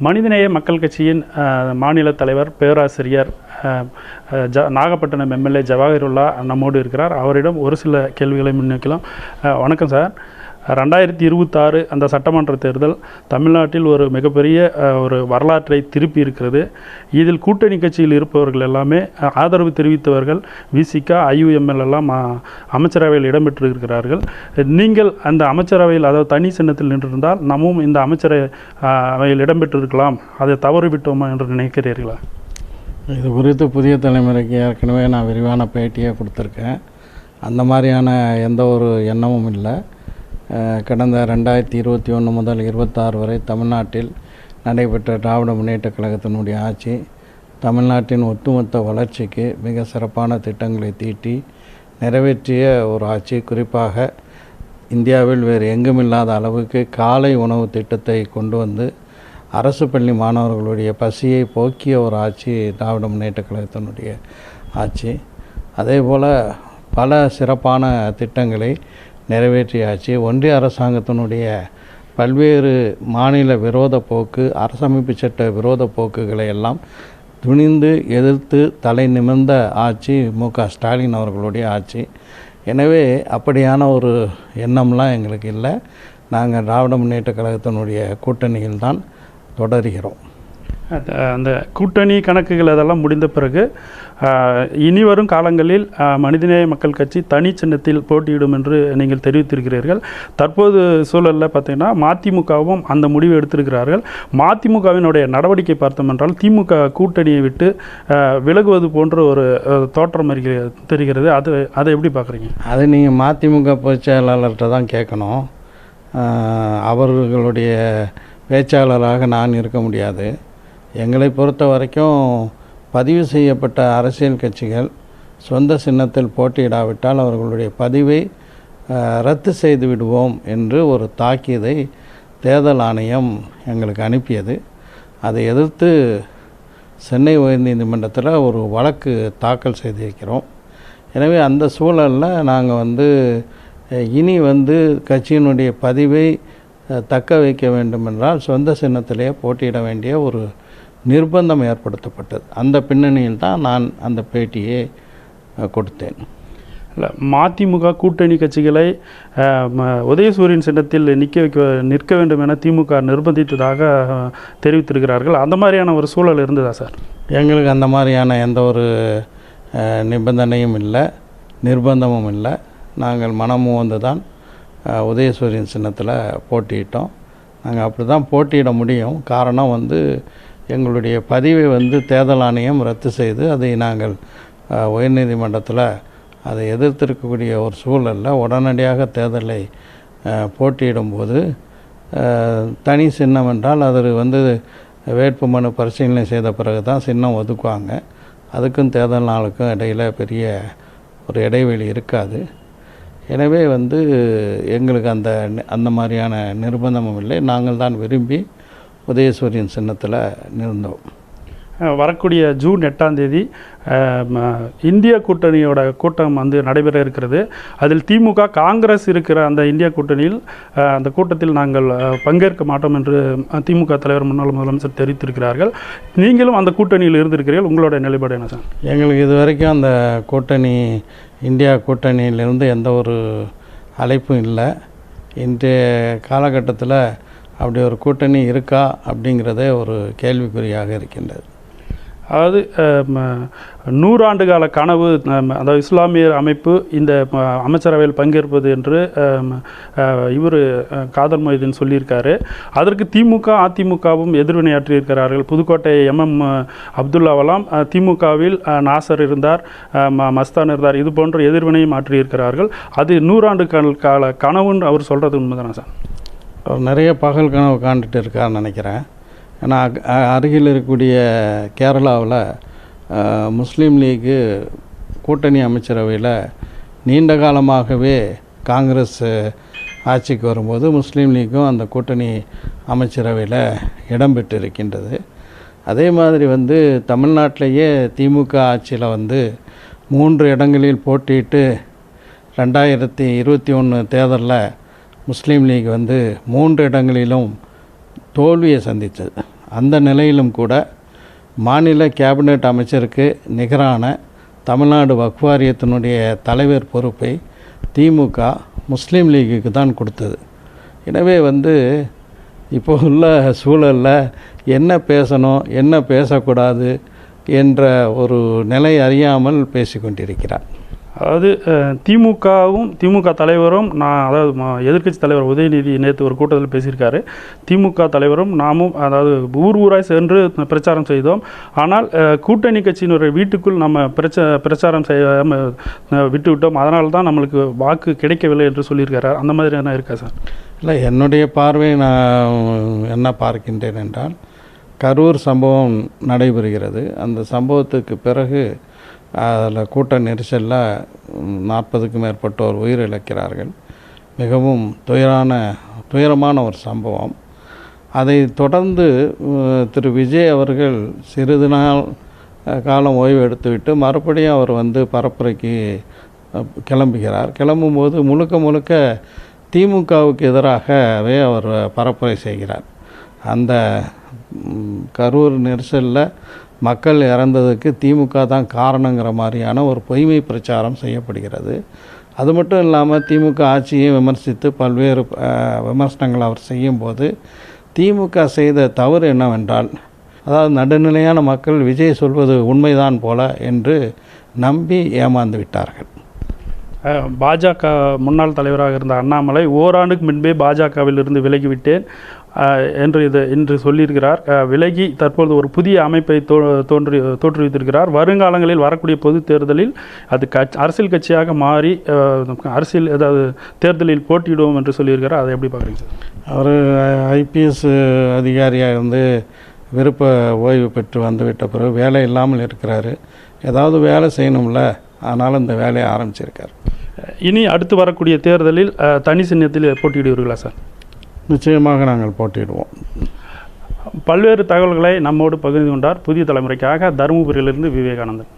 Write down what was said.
மனிதநேய மக்கள் கட்சியின் மாநில தலைவர் பேராசிரியர் நாகப்பட்டினம் எம்எல்ஏ ஜவாஹிருல்லா நம்மோடு இருக்கிறார். அவரிடம் ஒரு சில கேள்விகளை முன்வைக்கலாம். வணக்கம் சார். 2026 அந்த சட்டமன்ற தேர்தல் தமிழ்நாட்டில் ஒரு மிகப்பெரிய ஒரு வரலாற்றை திருப்பி இருக்கிறது. இதில் கூட்டணி கட்சியில் இருப்பவர்கள் எல்லாமே ஆதரவு தெரிவித்தவர்கள் விசிக, IUML எல்லாம் அமைச்சரவையில் இடம்பெற்றிருக்கிறார்கள். நீங்கள் அந்த அமைச்சரவையில், அதாவது தனி சின்னத்தில் நின்றிருந்தால் நம்மும் இந்த அமைச்சரவையில் இடம்பெற்றிருக்கலாம், அதை தவறிவிட்டோமா என்று நினைக்கிறீர்களா? இது குறித்து புதிய தலைமுறைக்கு ஏற்கனவே நான் விரிவான பேட்டியை கொடுத்துருக்கேன். அந்த மாதிரியான எந்த ஒரு எண்ணமும் இல்லை. கடந்த 2021 முதல் 26 வரை தமிழ்நாட்டில் நடைபெற்ற திராவிட முன்னேற்றக் கழகத்தினுடைய ஆட்சி தமிழ்நாட்டின் ஒட்டுமொத்த வளர்ச்சிக்கு மிக சிறப்பான திட்டங்களை தீட்டி நிறைவேற்றிய ஒரு ஆட்சி. குறிப்பாக இந்தியாவில் வேறு எங்குமில்லாத அளவுக்கு காலை உணவு திட்டத்தை கொண்டு வந்து அரசு பள்ளி மாணவர்களுடைய பசியை போக்கிய ஒரு ஆட்சி திராவிட முன்னேற்றக் கழகத்தினுடைய ஆட்சி. அதே போல் பல சிறப்பான திட்டங்களை நிறைவேற்றிய ஆட்சி. ஒன்றிய அரசாங்கத்தினுடைய பல்வேறு மாநில விரோத போக்கு, அரசமைப்பு சட்ட விரோத போக்குகளை எல்லாம் துணிந்து எதிர்த்து தலை நிமிர்ந்த ஆட்சி MK ஸ்டாலின் அவர்களுடைய ஆட்சி. எனவே அப்படியான ஒரு எண்ணம்லாம் எங்களுக்கு இல்லை. நாங்கள் திராவிட முன்னேற்றக் கழகத்தினுடைய கூட்டணியில் தான் தொடர்கிறோம். அந்த கூட்டணி கணக்குகள் அதெல்லாம் முடிந்த பிறகு இனி வரும் காலங்களில் மனிதநேய மக்கள் கட்சி தனி சின்னத்தில் போட்டியிடும் என்று நீங்கள் தெரிவித்திருக்கிறீர்கள். தற்போது சூழலில் பார்த்தீங்கன்னா மதிமுகவும் அந்த முடிவு எடுத்திருக்கிறார்கள். மதிமுகவினுடைய நடவடிக்கை பார்த்தோம் என்றால் திமுக கூட்டணியை விட்டு விலகுவது போன்ற ஒரு தோற்றம் தெரிகிறது. அதை எப்படி பார்க்குறீங்க? அது நீங்கள் மதிமுக பொதுச் செயலாளர்கிட்ட தான் கேட்கணும். அவர்களுடைய பேச்சாளராக நான் இருக்க முடியாது. எங்களை பொறுத்த வரைக்கும் பதிவு செய்யப்பட்ட அரசியல் கட்சிகள் சொந்த சின்னத்தில் போட்டியிடாவிட்டால் அவர்களுடைய பதிவை ரத்து செய்து விடுவோம் என்று ஒரு தாக்கீதை தேர்தல் ஆணையம் எங்களுக்கு அனுப்பியது. அதை எதிர்த்து சென்னை உயர்நீதிமன்றத்தில் ஒரு வழக்கு தாக்கல் செய்திருக்கிறோம். எனவே அந்த சூழலில் நாங்கள் இனி கட்சியினுடைய பதிவை தக்க வைக்க வேண்டுமென்றால் சொந்த சின்னத்திலேயே போட்டியிட வேண்டிய ஒரு நிர்பந்தம் ஏற்படுத்தப்பட்டது. அந்த பின்னணியில் தான் நான் அந்த பேட்டியை கொடுத்தேன். இல்லை, மதிமுக கூட்டணி கட்சிகளை உதயசூரியன் சின்னத்தில் நிற்க வேண்டும் என திமுக நிர்பந்தித்ததாக தெரிவித்திருக்கிறார்கள். அந்த மாதிரியான ஒரு சூழல் இருந்ததா சார்? எங்களுக்கு அந்த மாதிரியான எந்த ஒரு நிபந்தனையும் இல்லை, நிர்பந்தமும் இல்லை. நாங்கள் மனமும் தான் உதயசூரியன் சின்னத்தில் போட்டியிட்டோம். நாங்கள் அப்படி தான் போட்டியிட முடியும். காரணம் எங்களுடைய பதிவை தேர்தல் ஆணையம் ரத்து செய்து அதை நாங்கள் உயர்நீதிமன்றத்தில் அதை எதிர்த்திருக்கக்கூடிய ஒரு சூழலில் உடனடியாக தேர்தலை போட்டியிடும்போது தனி சின்னம் என்றால் அது வேட்புமனு பரிசீலனை செய்த பிறகு தான் சின்னம் ஒதுக்குவாங்க. அதுக்கும் தேர்தல் நாளுக்கும் இடையில் பெரிய ஒரு இடைவெளி இருக்காது. எனவே எங்களுக்கு அந்த மாதிரியான நிர்பந்தமும் இல்லை. நாங்கள் தான் விரும்பி உதயசூரியன் சின்னத்தில் நிறந்தோம். வரக்கூடிய ஜூன் 8ஆம் தேதி இந்திய கூட்டணியோட கூட்டம் நடைபெற இருக்கிறது. அதில் திமுக, காங்கிரஸ் இருக்கிற அந்த இந்திய கூட்டணியில் அந்த கூட்டத்தில் நாங்கள் பங்கேற்க மாட்டோம் என்று திமுக தலைவர் முன்னாள் முதலமைச்சர் தெரிவித்திருக்கிறார்கள். நீங்களும் அந்த கூட்டணியில் இருந்திருக்கிறீர்கள். உங்களுடைய நிலைப்பாடு என்ன சார்? எங்களுக்கு இது வரைக்கும் அந்த கூட்டணி, இந்தியா கூட்டணியிலிருந்து எந்த ஒரு அழைப்பும் இல்லை. இன்றைய காலகட்டத்தில் அப்படி ஒரு கூட்டணி இருக்கா அப்படிங்கிறதே ஒரு கேள்விக்குறியாக இருக்கின்றது. அதாவது 100 ஆண்டு கால கனவு, அதாவது இஸ்லாமிய அமைப்பு இந்த அமைச்சரவையில் பங்கேற்பது என்று காதர் மொய்தீன் சொல்லியிருக்காரு. அதற்கு திமுக, அதிமுகவும் எதிர்வினையாற்றியிருக்கிறார்கள். புதுக்கோட்டை MM அப்துல்லாவெல்லாம் திமுகவில் நாசர் இருந்தார், மஸ்தான் இருந்தார், இது போன்ற எதிர்வினையும் ஆற்றியிருக்கிறார்கள். அது 100 ஆண்டு கால கனவுன்னு அவர் சொல்கிறது உண்மைதானா சார்? அவர் நிறைய பகல் கனவு காண்டுட்டு இருக்காருன்னு நினைக்கிறேன். ஏன்னா அருகில் இருக்கக்கூடிய கேரளாவில் முஸ்லீம் லீக்கு கூட்டணி அமைச்சரவையில் நீண்ட காலமாகவே காங்கிரஸ் ஆட்சிக்கு வரும்போது முஸ்லீம் லீக்கும் அந்த கூட்டணி அமைச்சரவையில் இடம்பெற்று இருக்கின்றது. அதே மாதிரி தமிழ்நாட்டிலேயே திமுக ஆட்சியில் 3 இடங்களில் போட்டியிட்டு 2021 தேர்தலில் முஸ்லீம் லீக் 3 இடங்களிலும் தோல்வியை சந்தித்தது. அந்த நிலையிலும் கூட மாநில கேபினெட் அமைச்சருக்கு நிகரான தமிழ்நாடு வக்ஃப் வாரியத்தினுடைய தலைவர் பொறுப்பை திமுக முஸ்லீம் லீக்குக்கு தான் கொடுத்தது. எனவே இப்போ உள்ள சூழலில் என்ன பேசணும் என்ன பேசக்கூடாது என்ற ஒரு நிலை அறியாமல் பேசிக்கொண்டிருக்கிறார். அதாவது திமுக தலைவரும் அதாவது எதிர்க்கட்சி தலைவர் உதயநிதி நேற்று ஒரு கூட்டத்தில் பேசியிருக்காரு. திமுக தலைவரும் நாமும் அதாவது ஊராய் சென்று பிரச்சாரம் செய்தோம். ஆனால் கூட்டணி கட்சியினுடைய வீட்டுக்குள் நம்ம பிரச்சாரம் செய்யாமல் விட்டுவிட்டோம். அதனால தான் நம்மளுக்கு வாக்கு கிடைக்கவில்லை என்று சொல்லியிருக்காரு. அந்த மாதிரி என்ன இருக்கா சார்? இல்லை, என்னுடைய பார்வை நான் என்ன பார்க்கின்றேன் என்றால், கரூர் சம்பவம் நடைபெறுகிறது. அந்த சம்பவத்துக்கு பிறகு அதில் கூட்ட நெரிசலில் 40க்கும் மேற்பட்டோர் உயிரிழக்கிறார்கள். மிகவும் துயரமான ஒரு சம்பவம். அதை தொடர்ந்து திரு விஜய் அவர்கள் சிறிது நாள் காலம் ஓய்வு எடுத்துவிட்டு மறுபடியும் அவர் பரப்புரைக்கு கிளம்புகிறார். கிளம்பும்போது முழுக்க திமுகவுக்கு எதிராகவே அவர் பரப்புரை செய்கிறார். அந்த கரூர் நெரிசலில் மக்கள் இறந்ததுக்கு திமுக தான் காரணங்கிற மாதிரியான ஒரு பொய்மை பிரச்சாரம் செய்யப்படுகிறது. அது மட்டும் இல்லாமல் திமுக ஆட்சியை விமர்சித்து பல்வேறு விமர்சனங்கள் அவர் செய்யும்போது திமுக செய்த தவறு என்னவென்றால், அதாவது நடுநிலையான மக்கள் விஜய் சொல்வது உண்மைதான் போல என்று நம்பி ஏமாந்து விட்டார்கள். பாஜக முன்னாள் தலைவராக இருந்த அண்ணாமலை ஓராண்டுக்கு முன்பே பாஜகவிலிருந்து விலகிவிட்டேன் என்று சொல்லியிருக்கிறார். விலகி தற்பொழுது ஒரு புதிய அமைப்பை தோற்றுவித்திருக்கிறார். வருங்காலங்களில் வரக்கூடிய பொது தேர்தலில் அது அரசியல் கட்சியாக மாறி அரசியல் ஏதாவது தேர்தலில் போட்டியிடுவோம் என்று சொல்லியிருக்கிறார். அதை எப்படி பார்க்குறீங்க சார்? அவர் ஐபிஎஸ் அதிகாரியாக விருப்ப ஓய்வு பெற்று வந்துவிட்ட பிறகு வேலை இல்லாமல் இருக்கிறாரு. ஏதாவது வேலை செய்யணும்ல, ஆனாலும் இந்த வேலையை ஆரம்பிச்சிருக்கார். இனி அடுத்து வரக்கூடிய தேர்தலில் தனி சின்னத்தில் போட்டியிடுவீர்களா சார்? நிச்சயமாக நாங்கள் போட்டியிடுவோம். பல்வேறு தகவல்களை நம்மோடு பகிர்ந்து கொண்டார் புதிய தலைமுறைக்காக தருமபுரியிலிருந்து விவேகானந்தன்.